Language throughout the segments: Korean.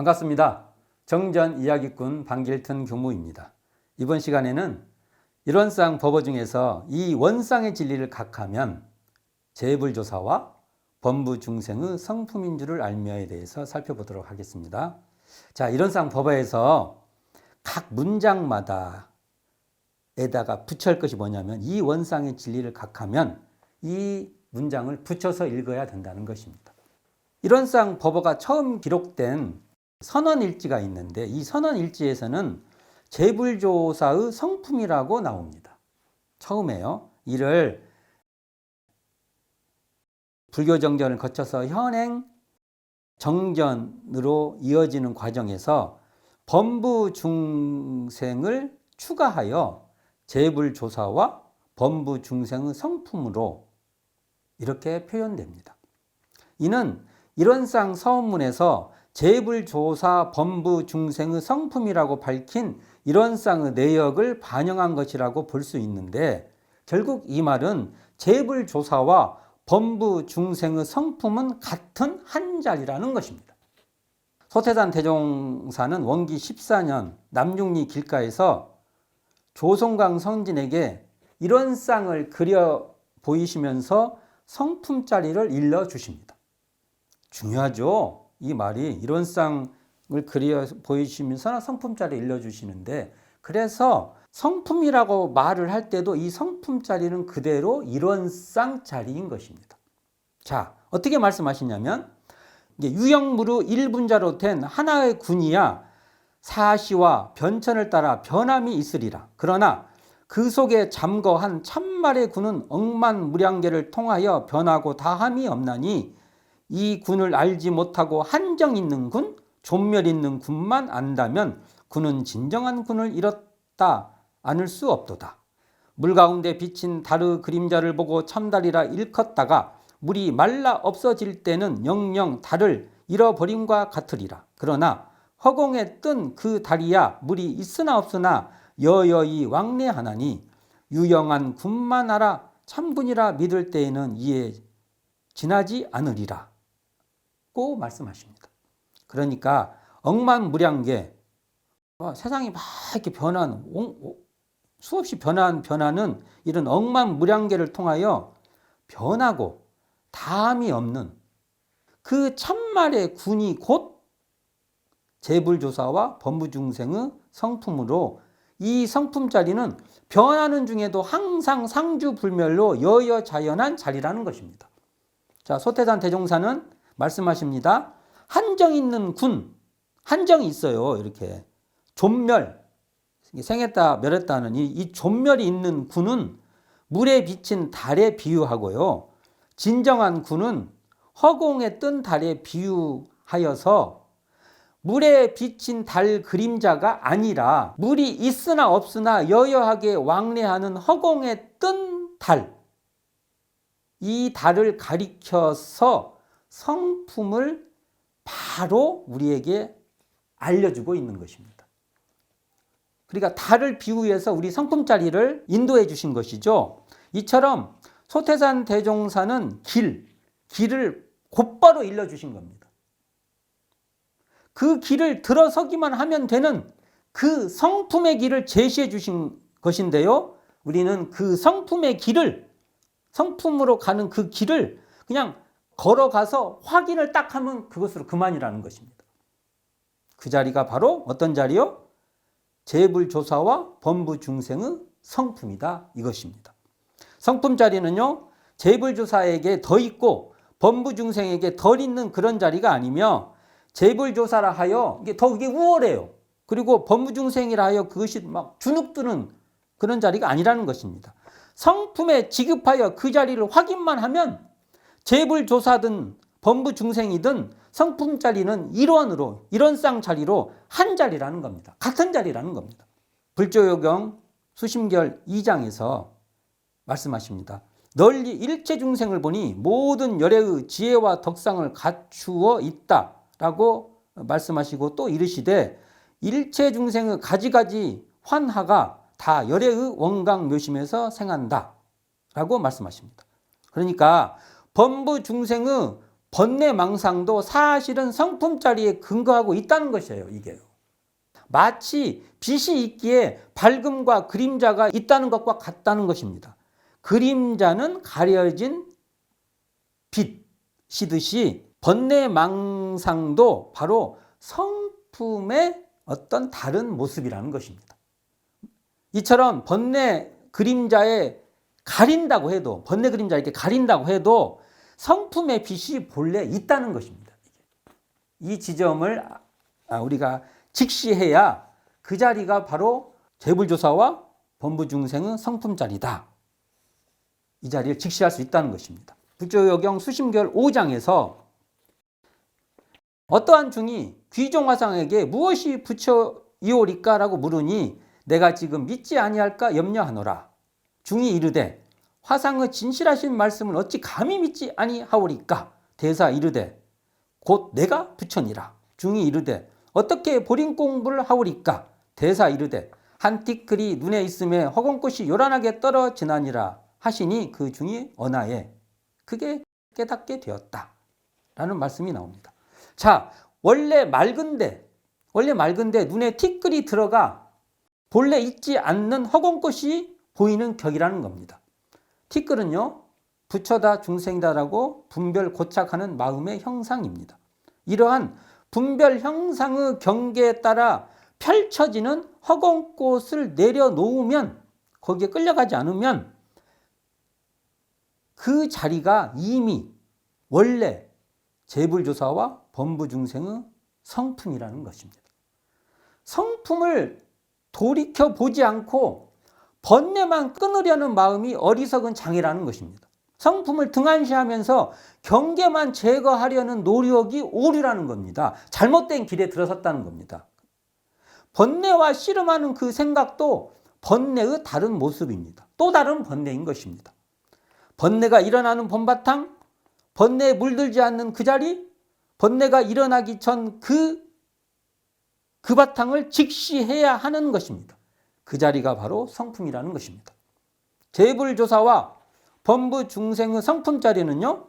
반갑습니다. 정전 이야기꾼 방길튼 교무입니다. 이번 시간에는 일원상 법어 중에서 이 원상의 진리를 각하면 재불조사와 범부중생의 성품인 줄을 알며에 대해서 살펴보도록 하겠습니다. 자, 일원상 법어에서 각 문장마다 에다가 붙여야 할 것이 뭐냐면 이 원상의 진리를 각하면 이 문장을 붙여서 읽어야 된다는 것입니다. 일원상 법어가 처음 기록된 선언일지가 있는데 이 선언일지에서는 재불조사의 성품이라고 나옵니다. 처음에요. 이를 불교 정전을 거쳐서 현행 정전으로 이어지는 과정에서 범부중생을 추가하여 재불조사와 범부중생의 성품으로 이렇게 표현됩니다. 이는 일원상 서원문에서 재불조사 범부중생의 성품이라고 밝힌 일원상의 내역을 반영한 것이라고 볼 수 있는데 결국 이 말은 재불조사와 범부중생의 성품은 같은 한 자리라는 것입니다. 소태산 대종사는 원기 14년 남중리 길가에서 조송강 선진에게 일원상을 그려 보이시면서 성품자리를 일러주십니다. 중요하죠. 이 말이 일원상을 그려 보이시면서 성품자리를 일러주시는데 그래서 성품이라고 말을 할 때도 이 성품자리는 그대로 일원상 자리인 것입니다. 자, 어떻게 말씀하시냐면 유형무르 일분자로 된 하나의 군이야 사시와 변천을 따라 변함이 있으리라. 그러나 그 속에 잠거한 참말의 군은 억만무량계를 통하여 변하고 다함이 없나니 이 군을 알지 못하고 한정 있는 군, 존멸 있는 군만 안다면 군은 진정한 군을 잃었다 않을 수 없도다. 물 가운데 비친 달의 그림자를 보고 참달이라 일컫다가 물이 말라 없어질 때는 영영 달을 잃어버림과 같으리라. 그러나 허공에 뜬 그 달이야 물이 있으나 없으나 여여히 왕래하나니 유영한 군만 알아 참군이라 믿을 때에는 이에 지나지 않으리라 고 말씀하십니다. 그러니까 억만무량계 세상이 막 이렇게 수없이 변하는 이런 억만무량계를 통하여 변하고 다함이 없는 그 참말의 군이 곧 재불조사와 범부중생의 성품으로 이 성품자리는 변하는 중에도 항상 상주불멸로 여여자연한 자리라는 것입니다. 자, 소태산 대종사는 말씀하십니다. 한정 있는 군, 한정이 있어요. 이렇게 존멸, 생했다 멸했다는 이 존멸이 있는 군은 물에 비친 달에 비유하고요. 진정한 군은 허공에 뜬 달에 비유하여서 물에 비친 달 그림자가 아니라 물이 있으나 없으나 여여하게 왕래하는 허공에 뜬 달, 이 달을 가리켜서 성품을 바로 우리에게 알려주고 있는 것입니다. 그러니까 달을 비유해서 우리 성품자리를 인도해 주신 것이죠. 이처럼 소태산 대종사는 길을 곧바로 일러주신 겁니다. 그 길을 들어서기만 하면 되는 그 성품의 길을 제시해 주신 것인데요. 우리는 그 성품의 길을, 성품으로 가는 그 길을 그냥 걸어가서 확인을 딱 하면 그것으로 그만이라는 것입니다. 그 자리가 바로 어떤 자리요? 재불조사와 범부중생의 성품이다 이것입니다. 성품 자리는요, 재불조사에게 더 있고 범부중생에게 덜 있는 그런 자리가 아니며 재불조사라 하여 이게 우월해요. 그리고 범부중생이라 하여 그것이 막 주눅드는 그런 자리가 아니라는 것입니다. 성품에 지급하여 그 자리를 확인만 하면 재불조사든 범부중생이든 성품 자리는 일원상 자리로 한 자리라는 겁니다. 같은 자리라는 겁니다. 불조요경 수심결 2장에서 말씀하십니다. 널리 일체 중생을 보니 모든 열애의 지혜와 덕상을 갖추어 있다라고 말씀하시고 또 이르시되 일체 중생의 가지가지 환하가 다 열애의 원강묘심에서 생한다라고 말씀하십니다. 그러니까 범부중생의 번뇌망상도 사실은 성품자리에 근거하고 있다는 것이에요. 이게요. 마치 빛이 있기에 밝음과 그림자가 있다는 것과 같다는 것입니다. 그림자는 가려진 빛이듯이 번뇌망상도 바로 성품의 어떤 다른 모습이라는 것입니다. 이처럼 번뇌 그림자에 가린다고 해도, 번뇌 그림자 이렇게 가린다고 해도 성품의 빛이 본래 있다는 것입니다. 이 지점을 우리가 직시해야 그 자리가 바로 재불조사와 범부중생의 성품 자리다. 이 자리를 직시할 수 있다는 것입니다. 불조여경 수심결 5장에서 어떠한 중이 귀종화상에게 무엇이 부처이오리까라고 물으니 내가 지금 믿지 아니할까 염려하노라. 중이 이르되 화상의 진실하신 말씀을 어찌 감히 믿지 아니하오리까. 대사 이르되 곧 내가 부처니라. 중이 이르되 어떻게 보림 공부를 하오리까. 대사 이르되 한 티끌이 눈에 있음에 허공꽃이 요란하게 떨어지나니라 하시니 그 중이 언하에 그게 깨닫게 되었다 라는 말씀이 나옵니다. 자, 원래 맑은데 눈에 티끌이 들어가 본래 있지 않는 허공꽃이 보이는 격이라는 겁니다. 티끌은요, 부처다 중생이다라고 분별 고착하는 마음의 형상입니다. 이러한 분별 형상의 경계에 따라 펼쳐지는 허공꽃을 내려놓으면, 거기에 끌려가지 않으면 그 자리가 이미 원래 재불조사와 범부중생의 성품이라는 것입니다. 성품을 돌이켜보지 않고 번뇌만 끊으려는 마음이 어리석은 장애라는 것입니다. 성품을 등한시하면서 경계만 제거하려는 노력이 오류라는 겁니다. 잘못된 길에 들어섰다는 겁니다. 번뇌와 씨름하는 그 생각도 번뇌의 다른 모습입니다. 또 다른 번뇌인 것입니다. 번뇌가 일어나는 본바탕, 번뇌에 물들지 않는 그 자리, 번뇌가 일어나기 전 그 바탕을 직시해야 하는 것입니다. 그 자리가 바로 성품이라는 것입니다. 재불조사와 범부중생의 성품 자리는요,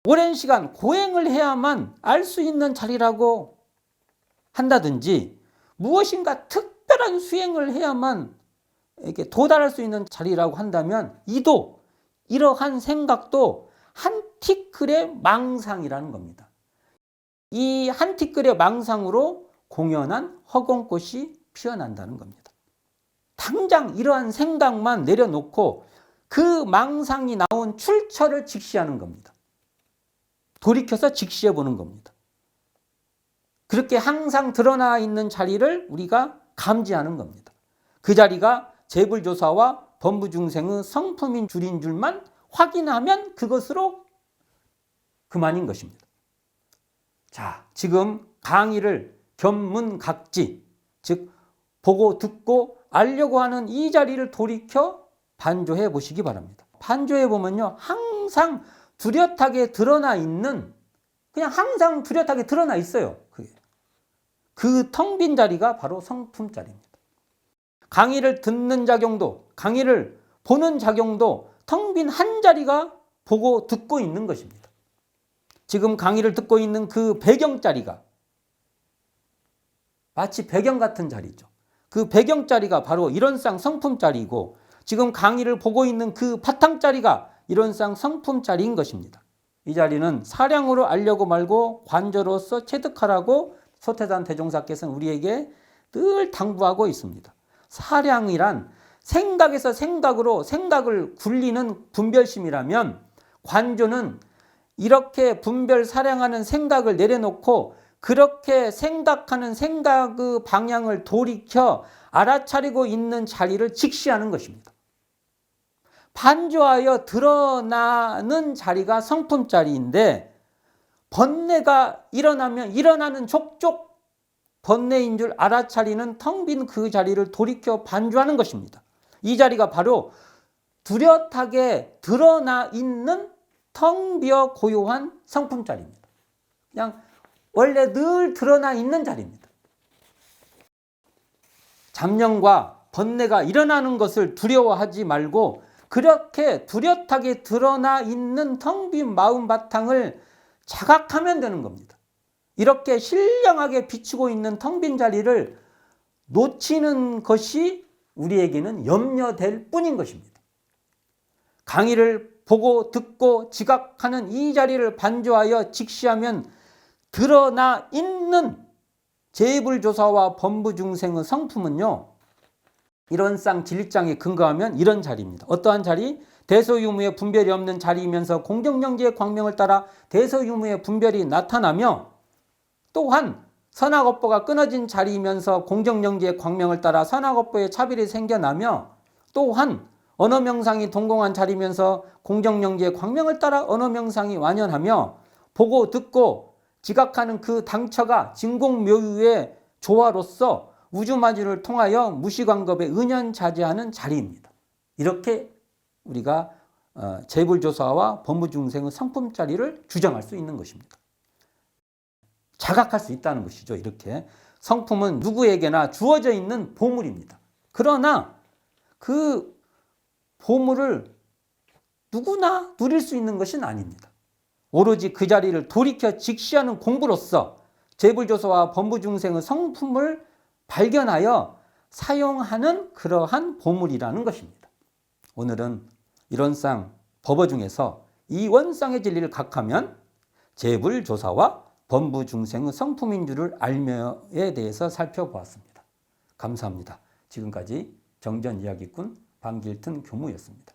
오랜 시간 고행을 해야만 알 수 있는 자리라고 한다든지 무엇인가 특별한 수행을 해야만 이렇게 도달할 수 있는 자리라고 한다면 이러한 생각도 한 티끌의 망상이라는 겁니다. 이 한 티끌의 망상으로 공연한 허공꽃이 피어난다는 겁니다. 당장 이러한 생각만 내려놓고 그 망상이 나온 출처를 직시하는 겁니다. 돌이켜서 직시해 보는 겁니다. 그렇게 항상 드러나 있는 자리를 우리가 감지하는 겁니다. 그 자리가 재불조사와 범부중생의 성품인 줄인 줄만 확인하면 그것으로 그만인 것입니다. 자, 지금 강의를 견문각지, 즉 보고 듣고 알려고 하는 이 자리를 돌이켜 반조해 보시기 바랍니다. 반조해 보면요, 항상 뚜렷하게 드러나 있는, 그냥 항상 뚜렷하게 드러나 있어요. 그 텅 빈 자리가 바로 성품 자리입니다. 강의를 듣는 작용도, 강의를 보는 작용도 텅 빈 한 자리가 보고 듣고 있는 것입니다. 지금 강의를 듣고 있는 그 배경 자리가 마치 배경 같은 자리죠. 그 배경 자리가 바로 이론상 성품 자리이고, 지금 강의를 보고 있는 그 바탕 자리가 이론상 성품 자리인 것입니다. 이 자리는 사량으로 알려고 말고 관저로서 체득하라고 소태산 대종사께서는 우리에게 늘 당부하고 있습니다. 사량이란 생각에서 생각으로 생각을 굴리는 분별심이라면, 관조는 이렇게 분별 사량하는 생각을 내려놓고 그렇게 생각하는 생각의 방향을 돌이켜 알아차리고 있는 자리를 직시하는 것입니다. 반조하여 드러나는 자리가 성품 자리인데, 번뇌가 일어나면 일어나는 족족 번뇌인 줄 알아차리는 텅 빈 그 자리를 돌이켜 반조하는 것입니다. 이 자리가 바로 뚜렷하게 드러나 있는 텅 비어 고요한 성품 자리입니다. 그냥 원래 늘 드러나 있는 자리입니다. 잡념과 번뇌가 일어나는 것을 두려워하지 말고 그렇게 뚜렷하게 드러나 있는 텅 빈 마음 바탕을 자각하면 되는 겁니다. 이렇게 신령하게 비추고 있는 텅 빈 자리를 놓치는 것이 우리에게는 염려될 뿐인 것입니다. 강의를 보고 듣고 지각하는 이 자리를 반조하여 직시하면 드러나 있는 재불조사와 범부중생의 성품은요, 이런상 진리장에 근거하면 이런 자리입니다. 어떠한 자리? 대소유무의 분별이 없는 자리이면서 공정정지의 광명을 따라 대소유무의 분별이 나타나며, 또한 선악업보가 끊어진 자리이면서 공정정지의 광명을 따라 선악업보의 차별이 생겨나며, 또한 언어명상이 동공한 자리면서 공정정지의 광명을 따라 언어명상이 완연하며, 보고 듣고 지각하는 그 당처가 진공묘유의 조화로서 우주마주를 통하여 무시광겁에 은연자재하는 자리입니다. 이렇게 우리가 재불조사와 범부중생의 성품 자리를 주장할 수 있는 것입니다. 자각할 수 있다는 것이죠. 이렇게 성품은 누구에게나 주어져 있는 보물입니다. 그러나 그 보물을 누구나 누릴 수 있는 것은 아닙니다. 오로지 그 자리를 돌이켜 직시하는 공부로서 재불조사와 범부중생의 성품을 발견하여 사용하는 그러한 보물이라는 것입니다. 오늘은 이론상 법어 중에서 이 원상의 진리를 각하면 재불조사와 범부중생의 성품인 줄을 알며에 대해서 살펴보았습니다. 감사합니다. 지금까지 정전이야기꾼 방길튼 교무였습니다.